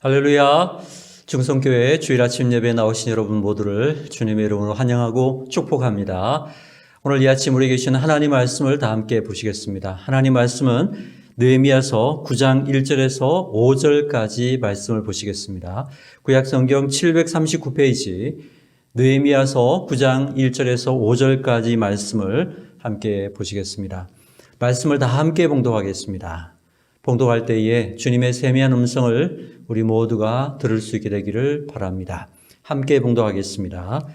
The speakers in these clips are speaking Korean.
할렐루야. 중성교회 주일 아침 예배에 나오신 여러분 모두를 주님의 이름으로 환영하고 축복합니다. 오늘 이 아침 우리 계신 하나님 말씀을 다 함께 보시겠습니다. 하나님 말씀은 느헤미야서 9장 1절에서 5절까지 말씀을 보시겠습니다. 구약성경 739페이지 느헤미야서 9장 1절에서 5절까지 말씀을 함께 보시겠습니다. 말씀을 다 함께 봉독하겠습니다. 봉독할 때에 주님의 세미한 음성을 우리 모두가 들을 수 있게 되기를 바랍니다. 함께 봉독하겠습니다.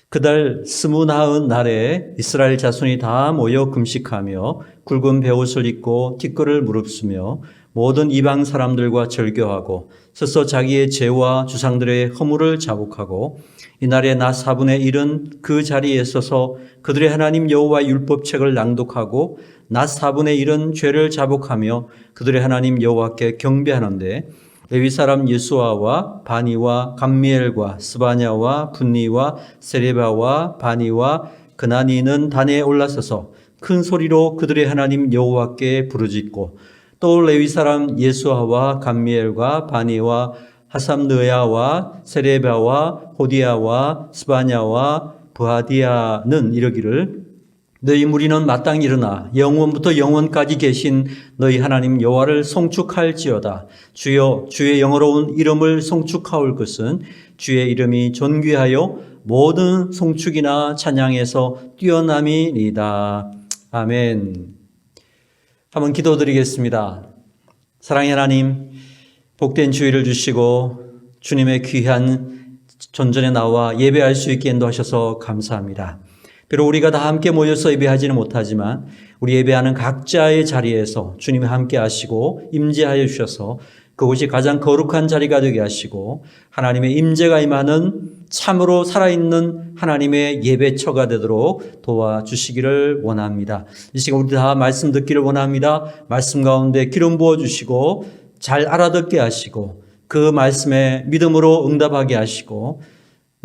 그달 29날에 이스라엘 자손이 다 모여 금식하며 굵은 베옷을 입고 티끌을 무릅쓰며 모든 이방 사람들과 절교하고 서서 자기의 죄와 주상들의 허물을 자복하고 이날에 낮 4분의 1은 그 자리에 서서 그들의 하나님 여호와의 율법책을 낭독하고 낮 4분의 1은 죄를 자복하며 그들의 하나님 여호와께 경배하는데 레위 사람 예수아와 바니와 감미엘과 스바냐와 분니와 세레바와 바니와 그나니는 단에 올라서서 큰 소리로 그들의 하나님 여호와께 부르짖고 또 레위 사람 예수아와 감미엘과 바니와 하삼느야와 세레바와 호디야와 스바냐와 부하디야는 이르기를 너희 무리는 마땅히 일어나 영원부터 영원까지 계신 너희 하나님 여호와를 송축할지어다. 주여 주의 영어로운 이름을 송축하올 것은 주의 이름이 존귀하여 모든 송축이나 찬양에서 뛰어남이니이다. 아멘. 한번 기도드리겠습니다. 사랑의 하나님, 복된 주의를 주시고 주님의 귀한 전전에 나와 예배할 수 있게 인도하셔서 감사합니다. 비록 우리가 다 함께 모여서 예배하지는 못하지만 우리 예배하는 각자의 자리에서 주님이 함께 하시고 임재하여 주셔서 그곳이 가장 거룩한 자리가 되게 하시고 하나님의 임재가 임하는 참으로 살아있는 하나님의 예배처가 되도록 도와주시기를 원합니다. 이 시간 우리 다 말씀 듣기를 원합니다. 말씀 가운데 기름 부어주시고 잘 알아듣게 하시고 그 말씀에 믿음으로 응답하게 하시고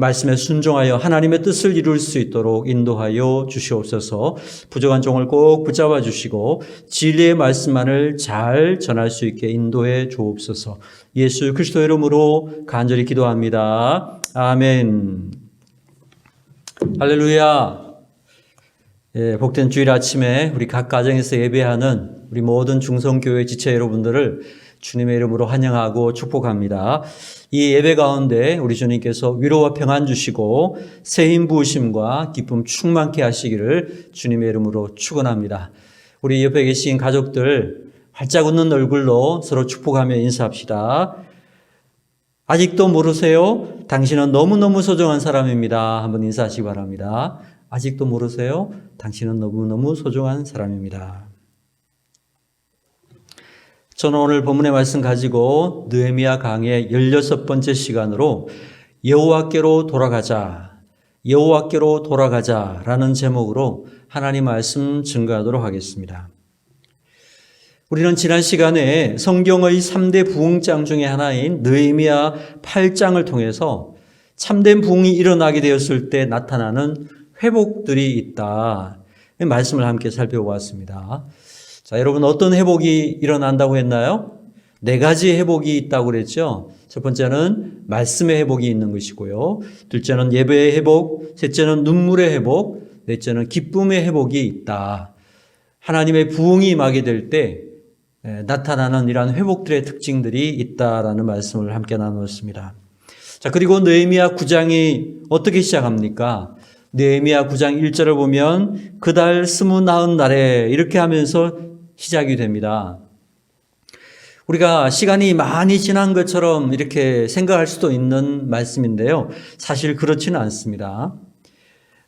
말씀에 순종하여 하나님의 뜻을 이룰 수 있도록 인도하여 주시옵소서. 부족한 종을 꼭 붙잡아 주시고 진리의 말씀만을 잘 전할 수 있게 인도해 주옵소서. 예수 그리스도의 이름으로 간절히 기도합니다. 아멘. 할렐루야. 복된 주일 아침에 우리 각 가정에서 예배하는 우리 모든 중성교회 지체 여러분들을 주님의 이름으로 환영하고 축복합니다. 이 예배 가운데 우리 주님께서 위로와 평안 주시고 새 힘 부으심과 기쁨 충만케 하시기를 주님의 이름으로 축원합니다. 우리 옆에 계신 가족들 활짝 웃는 얼굴로 서로 축복하며 인사합시다. 아직도 모르세요? 당신은 너무너무 소중한 사람입니다. 한번 인사하시기 바랍니다. 아직도 모르세요? 당신은 너무너무 소중한 사람입니다. 저는 오늘 본문의 말씀 가지고 느헤미야 강의 16번째 시간으로 여호와께로 돌아가자라는 제목으로 하나님 말씀 증거하도록 하겠습니다. 우리는 지난 시간에 성경의 3대 부흥장 중에 하나인 느헤미야 8장을 통해서 참된 부흥이 일어나게 되었을 때 나타나는 회복들이 있다. 말씀을 함께 살펴보았습니다. 자, 여러분 어떤 회복이 일어난다고 했나요? 4가지 회복이 있다고 그랬죠. 첫 번째는 말씀의 회복이 있는 것이고요. 둘째는 예배의 회복, 셋째는 눈물의 회복, 넷째는 기쁨의 회복이 있다. 하나님의 부흥이 임하게 될 때 나타나는 이러한 회복들의 특징들이 있다라는 말씀을 함께 나누었습니다. 자, 그리고 느헤미야 9장이 어떻게 시작합니까? 느헤미야 9장 1절을 보면 그달 29날에 이렇게 하면서 시작이 됩니다. 우리가 시간이 많이 지난 것처럼 이렇게 생각할 수도 있는 말씀인데요. 사실 그렇지는 않습니다.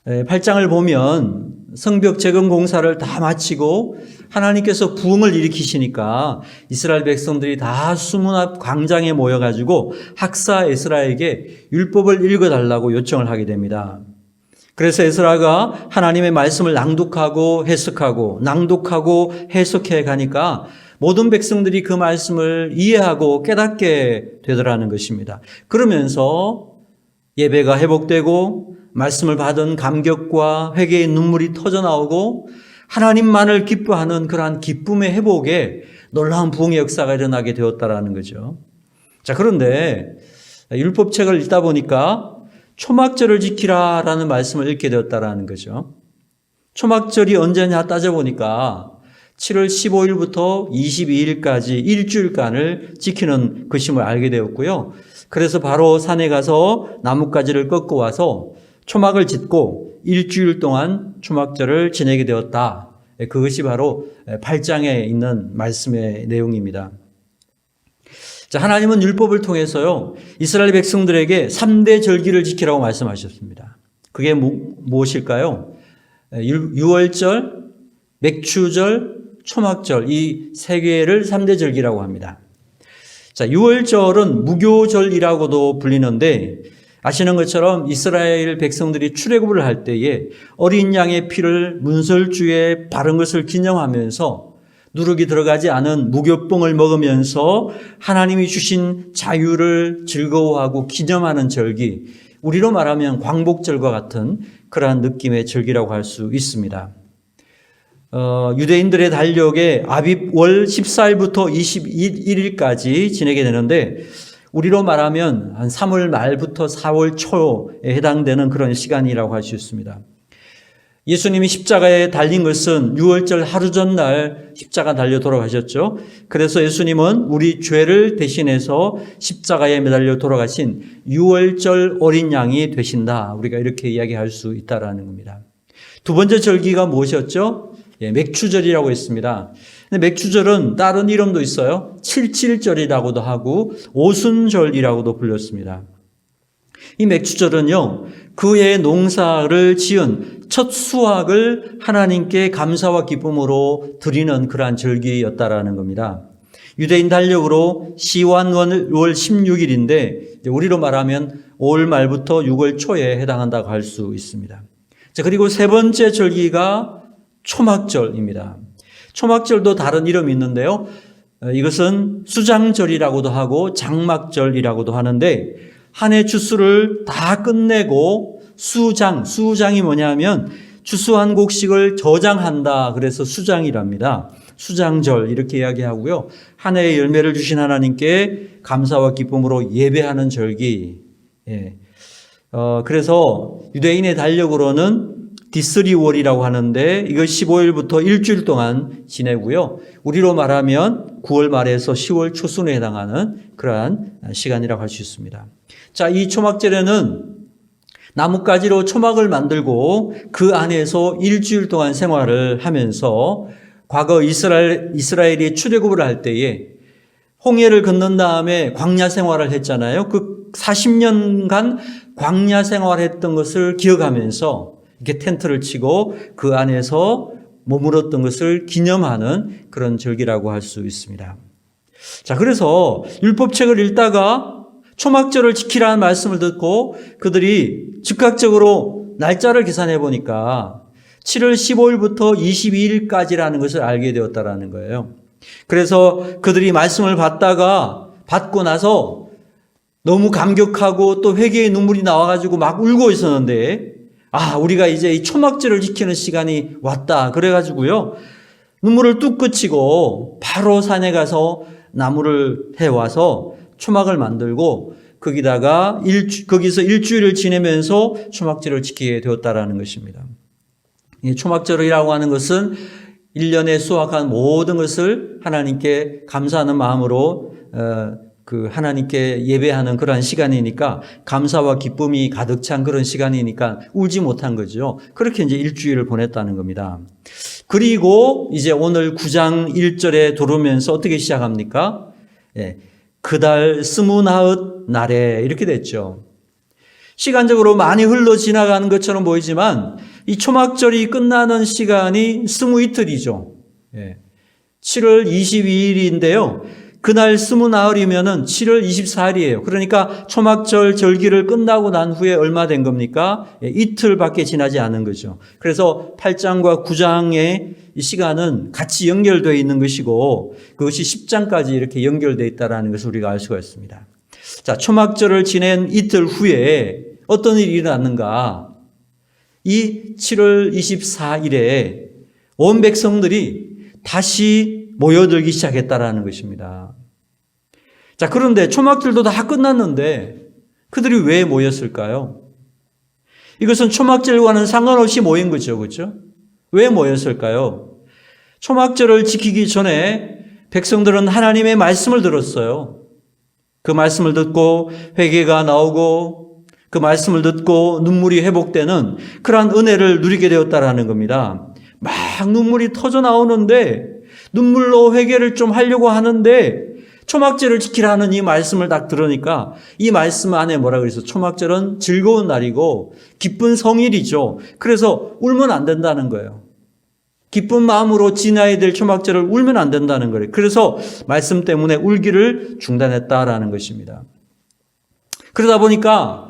8장을 보면 성벽 재건 공사를 다 마치고 하나님께서 부흥을 일으키시니까 이스라엘 백성들이 다 수문 앞 광장에 모여가지고 학사 에스라에게 율법을 읽어달라고 요청을 하게 됩니다. 그래서 에스라가 하나님의 말씀을 낭독하고 해석해 가니까 모든 백성들이 그 말씀을 이해하고 깨닫게 되더라는 것입니다. 그러면서 예배가 회복되고 말씀을 받은 감격과 회개의 눈물이 터져나오고 하나님만을 기뻐하는 그러한 기쁨의 회복에 놀라운 부흥의 역사가 일어나게 되었다라는 거죠. 자, 그런데 율법책을 읽다 보니까 초막절을 지키라라는 말씀을 읽게 되었다라는 거죠. 초막절이 언제냐 따져보니까 7월 15일부터 22일까지 일주일간을 지키는 것임을 알게 되었고요. 그래서 바로 산에 가서 나뭇가지를 꺾고 와서 초막을 짓고 일주일 동안 초막절을 지내게 되었다. 그것이 바로 8장에 있는 말씀의 내용입니다. 자, 하나님은 율법을 통해서요, 이스라엘 백성들에게 3대 절기를 지키라고 말씀하셨습니다. 그게 무엇일까요? 유월절, 맥추절, 초막절, 이 세 개를 3대 절기라고 합니다. 자, 유월절은 무교절이라고도 불리는데, 아시는 것처럼 이스라엘 백성들이 출애굽을 할 때에 어린 양의 피를 문설주에 바른 것을 기념하면서 누룩이 들어가지 않은 무교뽕을 먹으면서 하나님이 주신 자유를 즐거워하고 기념하는 절기, 우리로 말하면 광복절과 같은 그러한 느낌의 절기라고 할 수 있습니다. 유대인들의 달력에 아빕월 14일부터 21일까지 지내게 되는데, 우리로 말하면 한 3월 말부터 4월 초에 해당되는 그런 시간이라고 할 수 있습니다. 예수님이 십자가에 달린 것은 6월절 하루 전날 십자가 달려 돌아가셨죠. 그래서 예수님은 우리 죄를 대신해서 십자가에 매달려 돌아가신 6월절 어린 양이 되신다. 우리가 이렇게 이야기할 수 있다라는 겁니다. 두 번째 절기가 무엇이었죠? 맥추절이라고 했습니다. 근데 맥추절은 다른 이름도 있어요. 칠칠절이라고도 하고 오순절이라고도 불렸습니다. 이 맥추절은요, 그의 농사를 지은 첫 수확을 하나님께 감사와 기쁨으로 드리는 그러한 절기였다라는 겁니다. 유대인 달력으로 시완월 16일인데 우리로 말하면 5월 말부터 6월 초에 해당한다고 할 수 있습니다. 자, 그리고 세 번째 절기가 초막절입니다. 초막절도 다른 이름이 있는데요. 이것은 수장절이라고도 하고 장막절이라고도 하는데, 한 해 추수를 다 끝내고 수장이 뭐냐면 추수한 곡식을 저장한다. 그래서 수장이랍니다. 수장절 이렇게 이야기하고요. 한 해의 열매를 주신 하나님께 감사와 기쁨으로 예배하는 절기. 그래서 유대인의 달력으로는 디스리월이라고 하는데 이거 15일부터 일주일 동안 지내고요. 우리로 말하면 9월 말에서 10월 초순에 해당하는 그러한 시간이라고 할 수 있습니다. 자, 이 초막절에는 나뭇가지로 초막을 만들고 그 안에서 일주일 동안 생활을 하면서 과거 이스라엘이 출애굽을 할 때에 홍해를 건넌 다음에 광야 생활을 했잖아요. 그 40년간 광야 생활했던 것을 기억하면서 이렇게 텐트를 치고 그 안에서 머물었던 것을 기념하는 그런 절기라고 할 수 있습니다. 자, 그래서 율법책을 읽다가 초막절을 지키라는 말씀을 듣고 그들이 즉각적으로 날짜를 계산해 보니까 7월 15일부터 22일까지라는 것을 알게 되었다라는 거예요. 그래서 그들이 말씀을 받고 나서 너무 감격하고 또 회개의 눈물이 나와가지고 막 울고 있었는데, 우리가 이제 이 초막절을 지키는 시간이 왔다. 그래가지고요, 눈물을 뚝 그치고 바로 산에 가서 나무를 해와서 초막을 만들고 거기서 일주일을 지내면서 초막절을 지키게 되었다라는 것입니다. 이 초막절이라고 하는 것은 1년에 수확한 모든 것을 하나님께 감사하는 마음으로 하나님께 예배하는 그러한 시간이니까, 감사와 기쁨이 가득 찬 그런 시간이니까 울지 못한 거죠. 그렇게 이제 일주일을 보냈다는 겁니다. 그리고 이제 오늘 9장 1절에 들어오면서 어떻게 시작합니까? 그달 29날에 이렇게 됐죠. 시간적으로 많이 흘러 지나가는 것처럼 보이지만 이 초막절이 끝나는 시간이 20이틀이죠. 7월 22일인데요. 그날 29이면은 7월 24일이에요. 그러니까 초막절 절기를 끝나고 난 후에 얼마 된 겁니까? 이틀밖에 지나지 않은 거죠. 그래서 8장과 9장의 이 시간은 같이 연결되어 있는 것이고 그것이 10장까지 이렇게 연결되어 있다는 것을 우리가 알 수가 있습니다. 자, 초막절을 지낸 이틀 후에 어떤 일이 일어났는가? 이 7월 24일에 온 백성들이 다시 모여들기 시작했다라는 것입니다. 자, 그런데 초막절도 다 끝났는데 그들이 왜 모였을까요? 이것은 초막절과는 상관없이 모인 거죠. 그렇죠? 왜 모였을까요? 초막절을 지키기 전에 백성들은 하나님의 말씀을 들었어요. 그 말씀을 듣고 회개가 나오고 그 말씀을 듣고 눈물이 회복되는 그러한 은혜를 누리게 되었다라는 겁니다. 막 눈물이 터져 나오는데 눈물로 회개를 좀 하려고 하는데 초막절을 지키라는 이 말씀을 딱 들으니까 이 말씀 안에 뭐라 그래서 초막절은 즐거운 날이고 기쁜 성일이죠. 그래서 울면 안 된다는 거예요. 기쁜 마음으로 지나야 될 초막절을 울면 안 된다는 거예요. 그래서 말씀 때문에 울기를 중단했다라는 것입니다. 그러다 보니까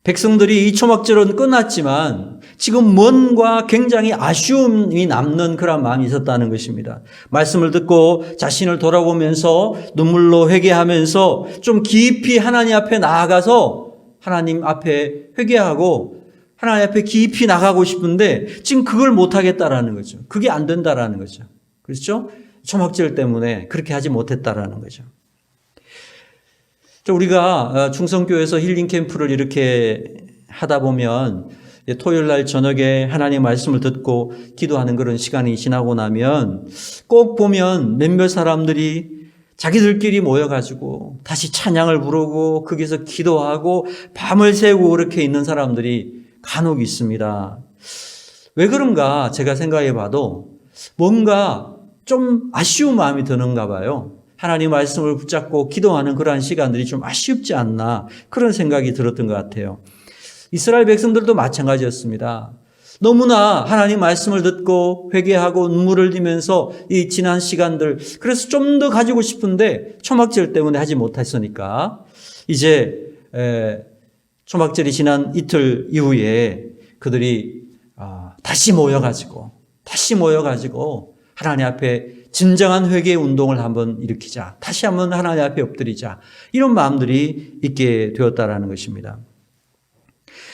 백성들이 이 초막절은 끝났지만 지금 뭔가 굉장히 아쉬움이 남는 그런 마음이 있었다는 것입니다. 말씀을 듣고 자신을 돌아보면서 눈물로 회개하면서 좀 깊이 하나님 앞에 나아가서 하나님 앞에 회개하고 하나님 앞에 깊이 나가고 싶은데 지금 그걸 못하겠다라는 거죠. 그게 안 된다라는 거죠. 그렇죠? 초막절 때문에 그렇게 하지 못했다라는 거죠. 우리가 충성교회에서 힐링 캠프를 이렇게 하다 보면 토요일 날 저녁에 하나님의 말씀을 듣고 기도하는 그런 시간이 지나고 나면 꼭 보면 몇몇 사람들이 자기들끼리 모여가지고 다시 찬양을 부르고 거기서 기도하고 밤을 새우고 그렇게 있는 사람들이 간혹 있습니다. 왜 그런가 제가 생각해 봐도 뭔가 좀 아쉬운 마음이 드는가 봐요. 하나님 말씀을 붙잡고 기도하는 그러한 시간들이 좀 아쉽지 않나 그런 생각이 들었던 것 같아요. 이스라엘 백성들도 마찬가지였습니다. 너무나 하나님 말씀을 듣고 회개하고 눈물을 흘리면서 이 지난 시간들 그래서 좀 더 가지고 싶은데 초막절 때문에 하지 못했으니까 이제 초막절이 지난 이틀 이후에 그들이 다시 모여가지고 하나님 앞에 진정한 회개의 운동을 한번 일으키자. 다시 한번 하나님 앞에 엎드리자. 이런 마음들이 있게 되었다라는 것입니다.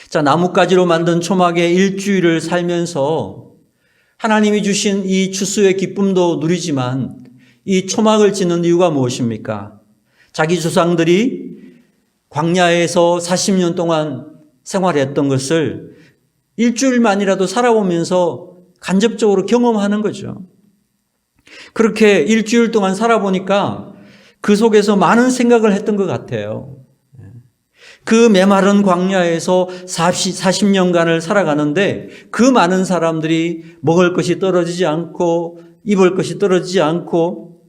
자, 나뭇가지로 만든 초막의 일주일을 살면서 하나님이 주신 이 추수의 기쁨도 누리지만 이 초막을 짓는 이유가 무엇입니까? 자기 조상들이 광야에서 40년 동안 생활했던 것을 일주일만이라도 살아보면서 간접적으로 경험하는 거죠. 그렇게 일주일 동안 살아보니까 그 속에서 많은 생각을 했던 것 같아요. 그 메마른 광야에서 40년간을 살아가는데 그 많은 사람들이 먹을 것이 떨어지지 않고 입을 것이 떨어지지 않고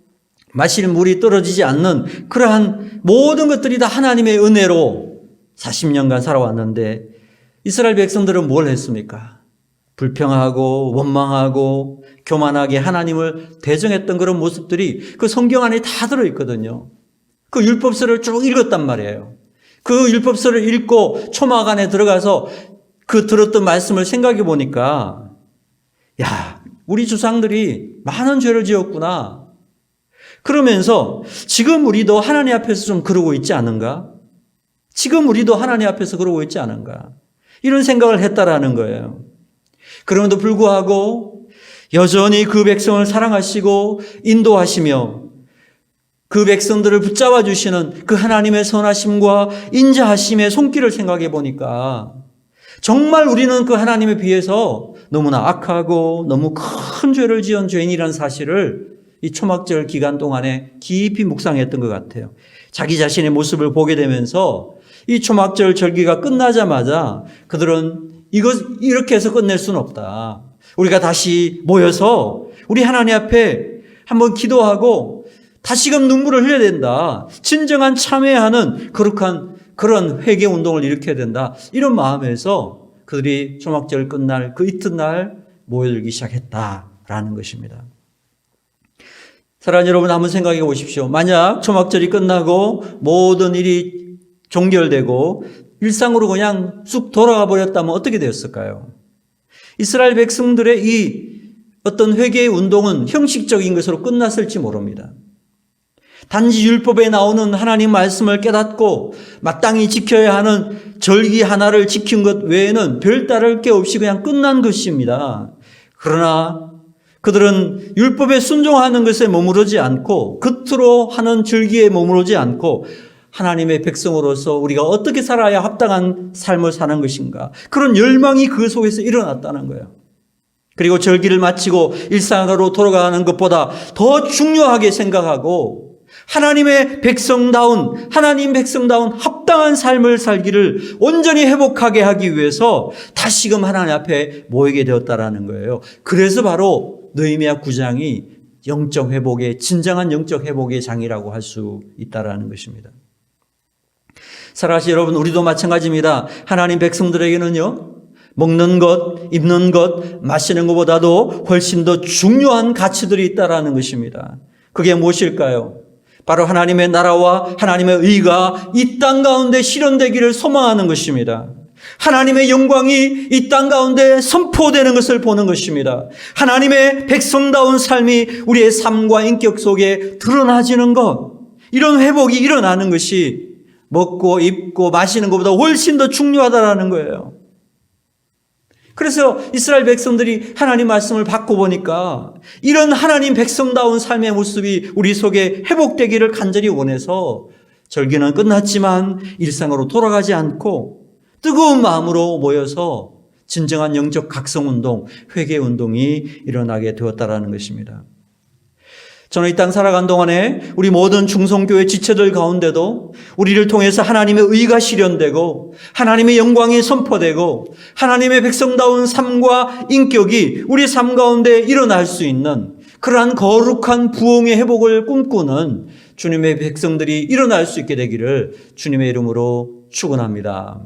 마실 물이 떨어지지 않는 그러한 모든 것들이 다 하나님의 은혜로 40년간 살아왔는데 이스라엘 백성들은 뭘 했습니까? 불평하고 원망하고 교만하게 하나님을 대적했던 그런 모습들이 그 성경 안에 다 들어있거든요. 그 율법서를 쭉 읽었단 말이에요. 그 율법서를 읽고 초막 안에 들어가서 그 들었던 말씀을 생각해 보니까 야, 우리 조상들이 많은 죄를 지었구나. 그러면서 지금 우리도 하나님 앞에서 좀 그러고 있지 않은가? 지금 우리도 하나님 앞에서 그러고 있지 않은가? 이런 생각을 했다라는 거예요. 그럼에도 불구하고 여전히 그 백성을 사랑하시고 인도하시며 그 백성들을 붙잡아 주시는 그 하나님의 선하심과 인자하심의 손길을 생각해 보니까 정말 우리는 그 하나님에 비해서 너무나 악하고 너무 큰 죄를 지은 죄인이라는 사실을 이 초막절 기간 동안에 깊이 묵상했던 것 같아요. 자기 자신의 모습을 보게 되면서 이 초막절 절기가 끝나자마자 그들은 이렇게 해서 끝낼 수는 없다. 우리가 다시 모여서 우리 하나님 앞에 한번 기도하고 다시금 눈물을 흘려야 된다. 진정한 참회하는 거룩한 그런 회개 운동을 일으켜야 된다. 이런 마음에서 그들이 초막절 끝날 그 이튿날 모여들기 시작했다라는 것입니다. 사랑하는 여러분, 한번 생각해 보십시오. 만약 초막절이 끝나고 모든 일이 종결되고 일상으로 그냥 쑥 돌아가 버렸다면 어떻게 되었을까요? 이스라엘 백성들의 이 어떤 회개의 운동은 형식적인 것으로 끝났을지 모릅니다. 단지 율법에 나오는 하나님 말씀을 깨닫고 마땅히 지켜야 하는 절기 하나를 지킨 것 외에는 별다를 게 없이 그냥 끝난 것입니다. 그러나 그들은 율법에 순종하는 것에 머무르지 않고 겉으로 하는 즐기에 머무르지 않고 하나님의 백성으로서 우리가 어떻게 살아야 합당한 삶을 사는 것인가, 그런 열망이 그 속에서 일어났다는 거예요. 그리고 절기를 마치고 일상으로 돌아가는 것보다 더 중요하게 생각하고 하나님 백성다운 합당한 삶을 살기를 온전히 회복하게 하기 위해서 다시금 하나님 앞에 모이게 되었다라는 거예요. 그래서 바로 느헤미야 9장이 영적 회복의, 진정한 영적 회복의 장이라고 할 수 있다라는 것입니다. 사랑하시는 여러분, 우리도 마찬가지입니다. 하나님 백성들에게는요, 먹는 것, 입는 것, 마시는 것보다도 훨씬 더 중요한 가치들이 있다라는 것입니다. 그게 무엇일까요? 바로 하나님의 나라와 하나님의 의가 이 땅 가운데 실현되기를 소망하는 것입니다. 하나님의 영광이 이 땅 가운데 선포되는 것을 보는 것입니다. 하나님의 백성다운 삶이 우리의 삶과 인격 속에 드러나지는 것, 이런 회복이 일어나는 것이 먹고 입고 마시는 것보다 훨씬 더 중요하다라는 거예요. 그래서 이스라엘 백성들이 하나님 말씀을 받고 보니까 이런 하나님 백성다운 삶의 모습이 우리 속에 회복되기를 간절히 원해서 절기는 끝났지만 일상으로 돌아가지 않고 뜨거운 마음으로 모여서 진정한 영적 각성운동, 회개운동이 일어나게 되었다라는 것입니다. 저는 이 땅 살아간 동안에 우리 모든 중성교회 지체들 가운데도 우리를 통해서 하나님의 의가 실현되고 하나님의 영광이 선포되고 하나님의 백성다운 삶과 인격이 우리 삶 가운데 일어날 수 있는 그러한 거룩한 부흥의 회복을 꿈꾸는 주님의 백성들이 일어날 수 있게 되기를 주님의 이름으로 축원합니다.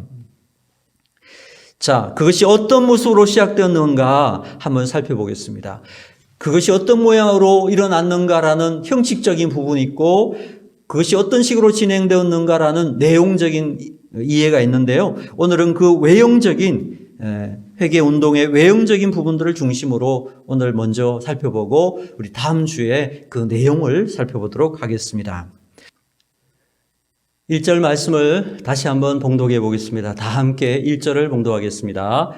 자, 그것이 어떤 모습으로 시작되었는가 한번 살펴보겠습니다. 그것이 어떤 모양으로 일어났는가라는 형식적인 부분이 있고 그것이 어떤 식으로 진행되었는가라는 내용적인 이해가 있는데요. 오늘은 그 외형적인 회개운동의 외형적인 부분들을 중심으로 오늘 먼저 살펴보고 우리 다음 주에 그 내용을 살펴보도록 하겠습니다. 1절 말씀을 다시 한번 봉독해 보겠습니다. 다 함께 1절을 봉독하겠습니다.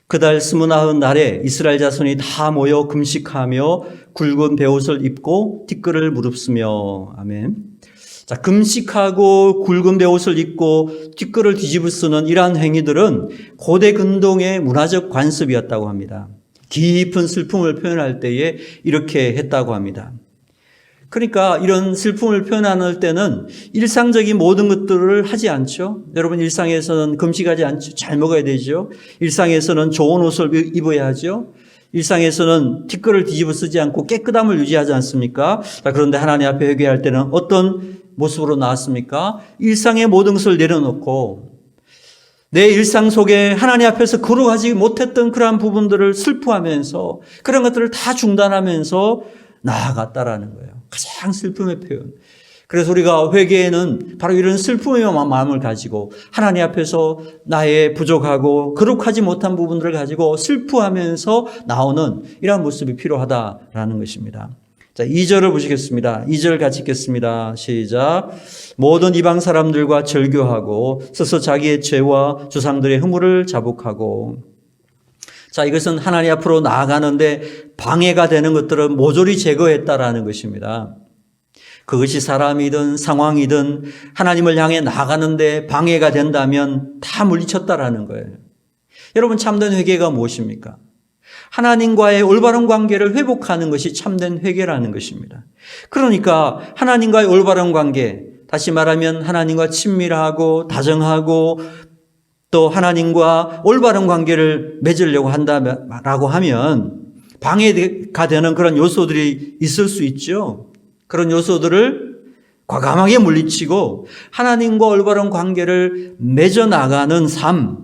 그달 29날에 이스라엘 자손이 다 모여 금식하며 굵은 베옷을 입고 티끌을 무릅쓰며. 아멘. 자, 금식하고 굵은 베옷을 입고 티끌을 뒤집어 쓰는 이러한 행위들은 고대 근동의 문화적 관습이었다고 합니다. 깊은 슬픔을 표현할 때에 이렇게 했다고 합니다. 그러니까 이런 슬픔을 표현할 때는 일상적인 모든 것들을 하지 않죠. 여러분, 일상에서는 금식하지 않죠. 잘 먹어야 되죠. 일상에서는 좋은 옷을 입어야 하죠. 일상에서는 티끌을 뒤집어 쓰지 않고 깨끗함을 유지하지 않습니까? 자, 그런데 하나님 앞에 회개할 때는 어떤 모습으로 나왔습니까? 일상의 모든 것을 내려놓고 내 일상 속에 하나님 앞에서 거룩하지 못했던 그러한 부분들을 슬퍼하면서 그런 것들을 다 중단하면서 나아갔다라는 거예요. 가장 슬픔의 표현. 그래서 우리가 회개에는 바로 이런 슬픔의 마음을 가지고 하나님 앞에서 나의 부족하고 거룩하지 못한 부분들을 가지고 슬퍼하면서 나오는 이러한 모습이 필요하다라는 것입니다. 자, 2절을 보시겠습니다. 2절 같이 읽겠습니다. 시작. 모든 이방 사람들과 절교하고 스스로 자기의 죄와 조상들의 허물을 자복하고. 자, 이것은 하나님 앞으로 나아가는데 방해가 되는 것들을 모조리 제거했다라는 것입니다. 그것이 사람이든 상황이든 하나님을 향해 나아가는데 방해가 된다면 다 물리쳤다라는 거예요. 여러분, 참된 회개가 무엇입니까? 하나님과의 올바른 관계를 회복하는 것이 참된 회개라는 것입니다. 그러니까 하나님과의 올바른 관계, 다시 말하면 하나님과 친밀하고 다정하고 또 하나님과 올바른 관계를 맺으려고 한다라고 하면 방해가 되는 그런 요소들이 있을 수 있죠. 그런 요소들을 과감하게 물리치고 하나님과 올바른 관계를 맺어나가는 삶,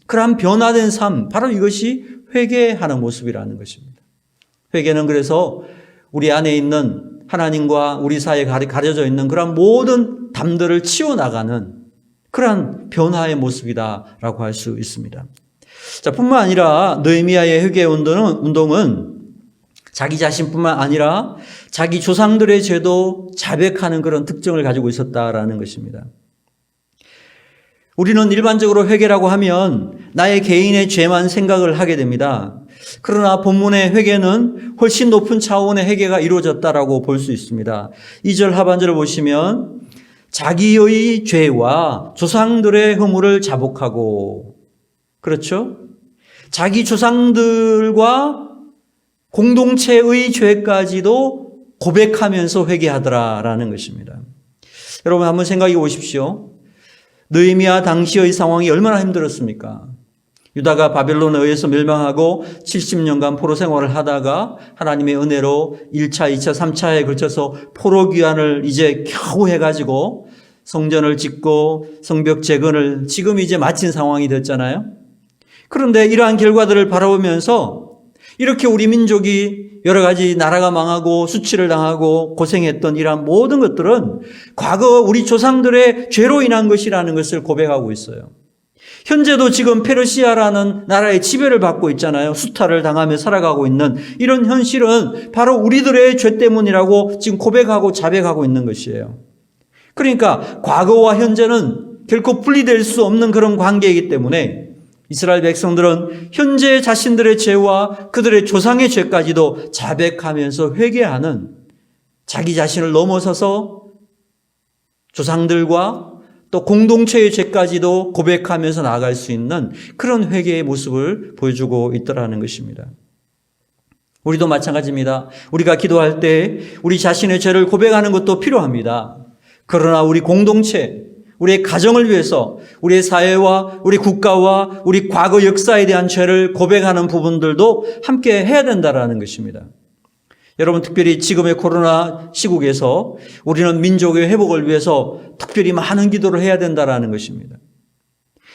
그러한 변화된 삶, 바로 이것이 회개하는 모습이라는 것입니다. 회개는 그래서 우리 안에 있는 하나님과 우리 사이에 가려져 있는 그런 모든 담들을 치워나가는 그러한 변화의 모습이다라고 할 수 있습니다. 자, 뿐만 아니라 느헤미야의 회개 운동은 자기 자신뿐만 아니라 자기 조상들의 죄도 자백하는 그런 특징을 가지고 있었다라는 것입니다. 우리는 일반적으로 회개라고 하면 나의 개인의 죄만 생각을 하게 됩니다. 그러나 본문의 회개는 훨씬 높은 차원의 회개가 이루어졌다라고 볼 수 있습니다. 2절 하반절을 보시면 자기의 죄와 조상들의 허물을 자복하고, 그렇죠? 자기 조상들과 공동체의 죄까지도 고백하면서 회개하더라라는 것입니다. 여러분 한번 생각해 보십시오. 느헤미야 당시의 상황이 얼마나 힘들었습니까? 유다가 바벨론에 의해서 멸망하고 70년간 포로 생활을 하다가 하나님의 은혜로 1차, 2차, 3차에 걸쳐서 포로 귀환을 이제 겨우 해가지고 성전을 짓고 성벽 재건을 지금 이제 마친 상황이 됐잖아요. 그런데 이러한 결과들을 바라보면서 이렇게 우리 민족이 여러 가지 나라가 망하고 수치를 당하고 고생했던 이러한 모든 것들은 과거 우리 조상들의 죄로 인한 것이라는 것을 고백하고 있어요. 현재도 지금 페르시아라는 나라의 지배를 받고 있잖아요. 수탈을 당하며 살아가고 있는 이런 현실은 바로 우리들의 죄 때문이라고 지금 고백하고 자백하고 있는 것이에요. 그러니까 과거와 현재는 결코 분리될 수 없는 그런 관계이기 때문에 이스라엘 백성들은 현재 자신들의 죄와 그들의 조상의 죄까지도 자백하면서 회개하는, 자기 자신을 넘어서서 조상들과 또 공동체의 죄까지도 고백하면서 나아갈 수 있는 그런 회개의 모습을 보여주고 있더라는 것입니다. 우리도 마찬가지입니다. 우리가 기도할 때 우리 자신의 죄를 고백하는 것도 필요합니다. 그러나 우리 공동체, 우리의 가정을 위해서 우리의 사회와 우리 국가와 우리 과거 역사에 대한 죄를 고백하는 부분들도 함께 해야 된다는 것입니다. 여러분 특별히 지금의 코로나 시국에서 우리는 민족의 회복을 위해서 특별히 많은 기도를 해야 된다는 것입니다.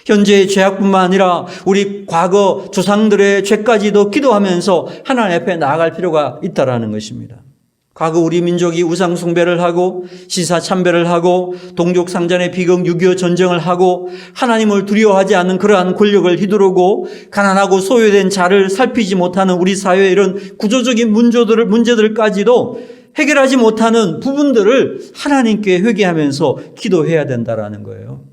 현재의 죄악뿐만 아니라 우리 과거 조상들의 죄까지도 기도하면서 하나님 앞에 나아갈 필요가 있다는 것입니다. 과거 우리 민족이 우상 숭배를 하고 시사 참배를 하고 동족 상잔의 비극 6.25 전쟁을 하고 하나님을 두려워하지 않는 그러한 권력을 휘두르고 가난하고 소외된 자를 살피지 못하는 우리 사회의 이런 구조적인 문제들까지도 해결하지 못하는 부분들을 하나님께 회개하면서 기도해야 된다라는 거예요.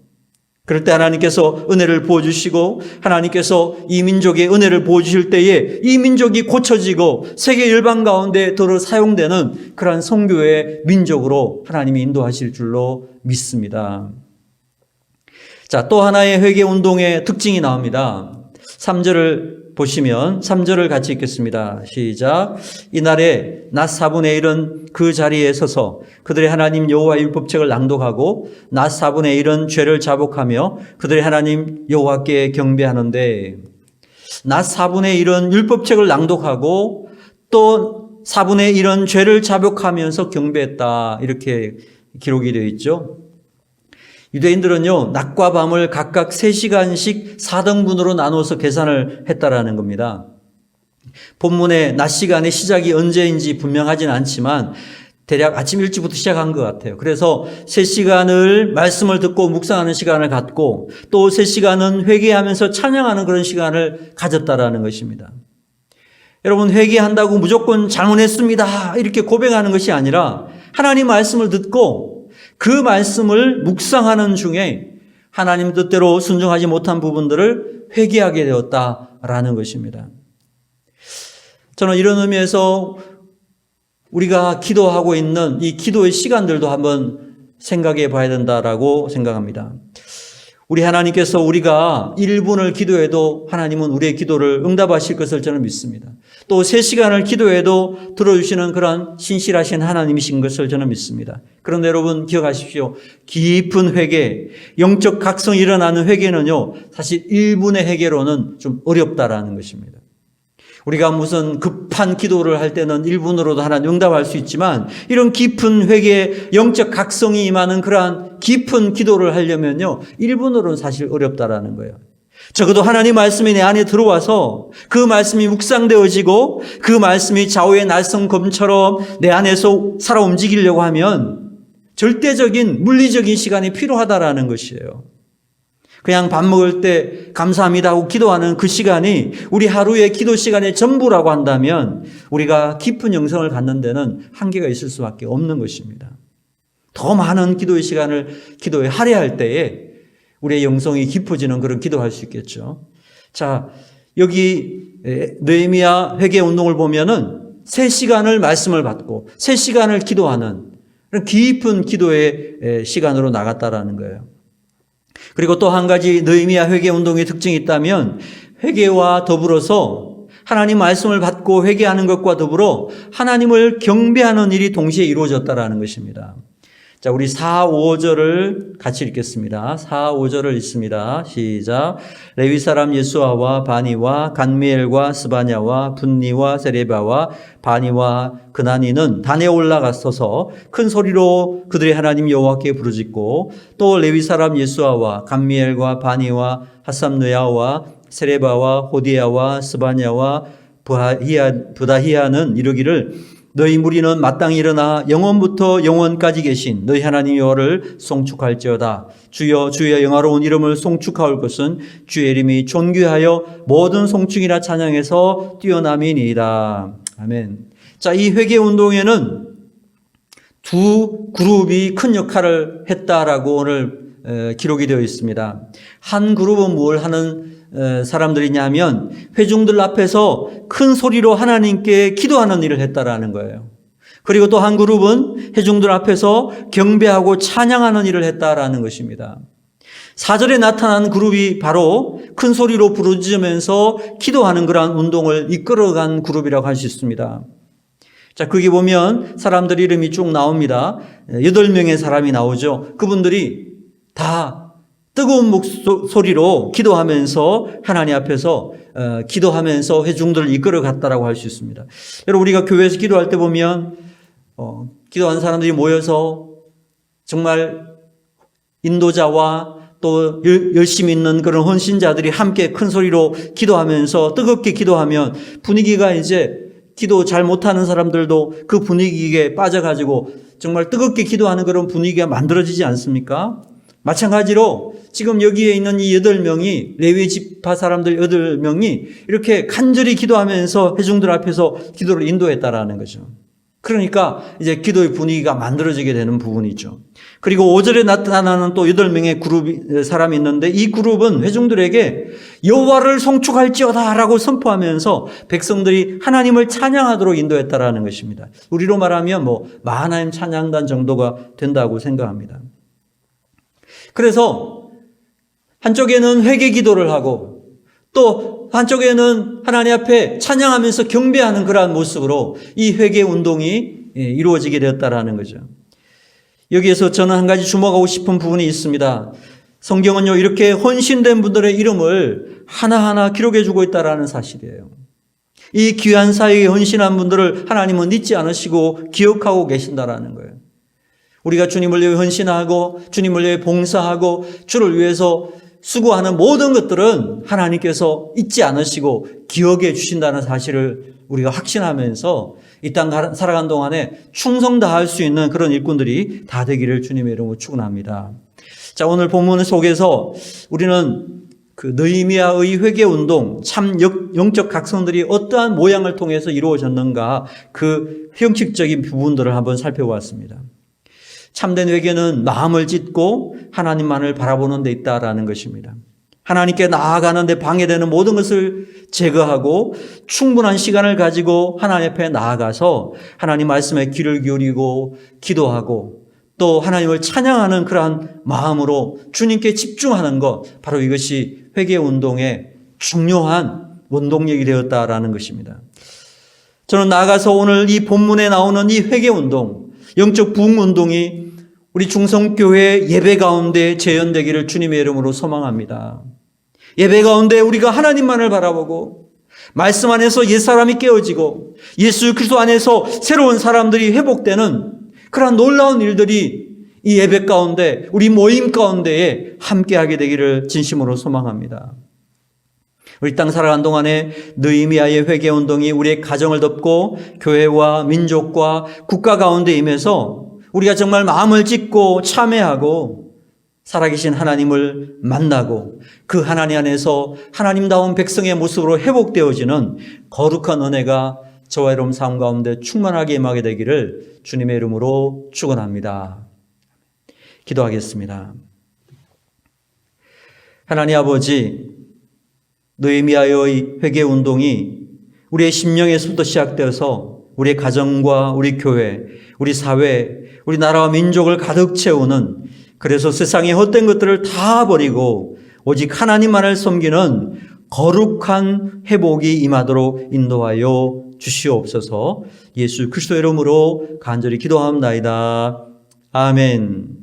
그럴 때 하나님께서 은혜를 부어주시고 하나님께서 이 민족에 은혜를 부어주실 때에 이 민족이 고쳐지고 세계 열방 가운데 더러 사용되는 그러한 선교의 민족으로 하나님이 인도하실 줄로 믿습니다. 자, 또 하나의 회개 운동의 특징이 나옵니다. 3절을 보시면 3절을 같이 읽겠습니다. 시작. 이날에 낮 4분의 1은 그 자리에 서서 그들의 하나님 여호와의 율법책을 낭독하고 낮 4분의 1은 죄를 자복하며 그들의 하나님 여호와께 경배하는데, 낮 4분의 1은 율법책을 낭독하고 또 4분의 1은 죄를 자복하면서 경배했다, 이렇게 기록이 되어 있죠. 유대인들은요, 낮과 밤을 각각 3시간씩 4등분으로 나눠서 계산을 했다라는 겁니다. 본문의 낮 시간의 시작이 언제인지 분명하진 않지만 대략 아침 일찍부터 시작한 것 같아요. 그래서 3시간을 말씀을 듣고 묵상하는 시간을 갖고 또 3시간은 회개하면서 찬양하는 그런 시간을 가졌다라는 것입니다. 여러분, 회개한다고 무조건 잘못했습니다 이렇게 고백하는 것이 아니라 하나님 말씀을 듣고 그 말씀을 묵상하는 중에 하나님 뜻대로 순종하지 못한 부분들을 회개하게 되었다라는 것입니다. 저는 이런 의미에서 우리가 기도하고 있는 이 기도의 시간들도 한번 생각해 봐야 된다라고 생각합니다. 우리 하나님께서 우리가 1분을 기도해도 하나님은 우리의 기도를 응답하실 것을 저는 믿습니다. 또 3시간을 기도해도 들어주시는 그런 신실하신 하나님이신 것을 저는 믿습니다. 그런데 여러분 기억하십시오. 깊은 회개, 영적 각성이 일어나는 회개는요, 사실 1분의 회개로는 좀 어렵다라는 것입니다. 우리가 무슨 급한 기도를 할 때는 1분으로도 하나님 응답할 수 있지만 이런 깊은 회개, 영적 각성이 임하는 그러한 깊은 기도를 하려면요 1분으로는 사실 어렵다라는 거예요. 적어도 하나님 말씀이 내 안에 들어와서 그 말씀이 묵상되어지고 그 말씀이 좌우의 날성검처럼 내 안에서 살아 움직이려고 하면 절대적인 물리적인 시간이 필요하다라는 것이에요. 그냥 밥 먹을 때 감사합니다 하고 기도하는 그 시간이 우리 하루의 기도 시간의 전부라고 한다면 우리가 깊은 영성을 갖는 데는 한계가 있을 수밖에 없는 것입니다. 더 많은 기도의 시간을 기도에 할애할 때에 우리의 영성이 깊어지는 그런 기도할 수 있겠죠. 자, 여기 느헤미야 회개 운동을 보면은 3시간을 말씀을 받고 3시간을 기도하는 그런 깊은 기도의 시간으로 나갔다라는 거예요. 그리고 또 한 가지 느헤미야 회개 운동의 특징이 있다면 회개와 더불어서 하나님 말씀을 받고 회개하는 것과 더불어 하나님을 경배하는 일이 동시에 이루어졌다라는 것입니다. 자, 우리 4, 5절을 같이 읽겠습니다. 4, 5절을 읽습니다. 시작. 레위 사람 예수아와 바니와 간미엘과 스바냐와 분니와 세레바와 바니와 그나니는 단에 올라가서서 큰 소리로 그들의 하나님 여호와께 부르짖고 또 레위 사람 예수아와 간미엘과 바니와 하삼느야와 세레바와 호디야와 스바냐와 부다히야는 이르기를 너희 무리는 마땅히 일어나 영원부터 영원까지 계신 너희 하나님 여호와를 송축할지어다. 주여 주의 영화로운 이름을 송축하올 것은 주의 이름이 존귀하여 모든 송축이나 찬양에서 뛰어남이니이다. 아멘. 자, 이 회개 운동에는 두 그룹이 큰 역할을 했다라고 오늘 기록이 되어 있습니다. 한 그룹은 뭘 하는 사람들이냐면 회중들 앞에서 큰 소리로 하나님께 기도하는 일을 했다라는 거예요. 그리고 또 한 그룹은 회중들 앞에서 경배하고 찬양하는 일을 했다라는 것입니다. 4절에 나타난 그룹이 바로 큰 소리로 부르짖으면서 기도하는 그러한 운동을 이끌어간 그룹이라고 할 수 있습니다. 자, 거기 보면 사람들 이름이 쭉 나옵니다. 8명의 사람이 나오죠. 그분들이 다 뜨거운 목소리로 기도하면서 하나님 앞에서 기도하면서 회중들을 이끌어 갔다라고 할 수 있습니다. 여러분, 우리가 교회에서 기도할 때 보면 기도하는 사람들이 모여서 정말 인도자와 또 열심히 있는 그런 헌신자들이 함께 큰 소리로 기도하면서 뜨겁게 기도하면 분위기가 이제 기도 잘 못하는 사람들도 그 분위기에 빠져가지고 정말 뜨겁게 기도하는 그런 분위기가 만들어지지 않습니까? 마찬가지로 지금 여기에 있는 이 8명이 레위 지파 사람들 8명이 이렇게 간절히 기도하면서 회중들 앞에서 기도를 인도했다라는 거죠. 그러니까 이제 기도의 분위기가 만들어지게 되는 부분이죠. 그리고 5절에 나타나는 또 8명의 사람이 있는데 이 그룹은 회중들에게 여호와를 송축할지어다라고 선포하면서 백성들이 하나님을 찬양하도록 인도했다라는 것입니다. 우리로 말하면 마하나임 찬양단 정도가 된다고 생각합니다. 그래서 한쪽에는 회개 기도를 하고 또 한쪽에는 하나님 앞에 찬양하면서 경배하는 그러한 모습으로 이 회개 운동이 이루어지게 되었다라는 거죠. 여기에서 저는 한 가지 주목하고 싶은 부분이 있습니다. 성경은요, 이렇게 헌신된 분들의 이름을 하나하나 기록해 주고 있다라는 사실이에요. 이 귀한 사역에 헌신한 분들을 하나님은 잊지 않으시고 기억하고 계신다라는 거예요. 우리가 주님을 위해 헌신하고 주님을 위해 봉사하고 주를 위해서 수고하는 모든 것들은 하나님께서 잊지 않으시고 기억해 주신다는 사실을 우리가 확신하면서 이 땅 살아간 동안에 충성 다할 수 있는 그런 일꾼들이 다 되기를 주님의 이름으로 축원합니다. 자, 오늘 본문 속에서 우리는 그 느헤미야의 회개 운동, 참 영적 각성들이 어떠한 모양을 통해서 이루어졌는가 그 형식적인 부분들을 한번 살펴보았습니다. 참된 회개는 마음을 찢고 하나님만을 바라보는 데 있다라는 것입니다. 하나님께 나아가는 데 방해되는 모든 것을 제거하고 충분한 시간을 가지고 하나님 앞에 나아가서 하나님 말씀에 귀를 기울이고 기도하고 또 하나님을 찬양하는 그러한 마음으로 주님께 집중하는 것, 바로 이것이 회개 운동의 중요한 원동력이 되었다라는 것입니다. 저는 나아가서 오늘 이 본문에 나오는 이 회개 운동, 영적 부흥 운동이 우리 중성교회 예배 가운데 재현되기를 주님의 이름으로 소망합니다. 예배 가운데 우리가 하나님만을 바라보고 말씀 안에서 옛사람이 깨어지고 예수 그리스도 안에서 새로운 사람들이 회복되는 그러한 놀라운 일들이 이 예배 가운데 우리 모임 가운데에 함께하게 되기를 진심으로 소망합니다. 우리 땅 살아간 동안에 느헤미야의 회개 운동이 우리의 가정을 덮고 교회와 민족과 국가 가운데 임해서 우리가 정말 마음을 찢고 참회하고 살아계신 하나님을 만나고 그 하나님 안에서 하나님다운 백성의 모습으로 회복되어지는 거룩한 은혜가 저와 여러분 삶 가운데 충만하게 임하게 되기를 주님의 이름으로 축원합니다. 기도하겠습니다. 하나님 아버지, 느헤미야의 회개 운동이 우리의 심령에서부터 시작되어서 우리의 가정과 우리 교회, 우리 사회, 우리 나라와 민족을 가득 채우는, 그래서 세상의 헛된 것들을 다 버리고 오직 하나님만을 섬기는 거룩한 회복이 임하도록 인도하여 주시옵소서. 예수 그리스도의 이름으로 간절히 기도합나이다. 아멘.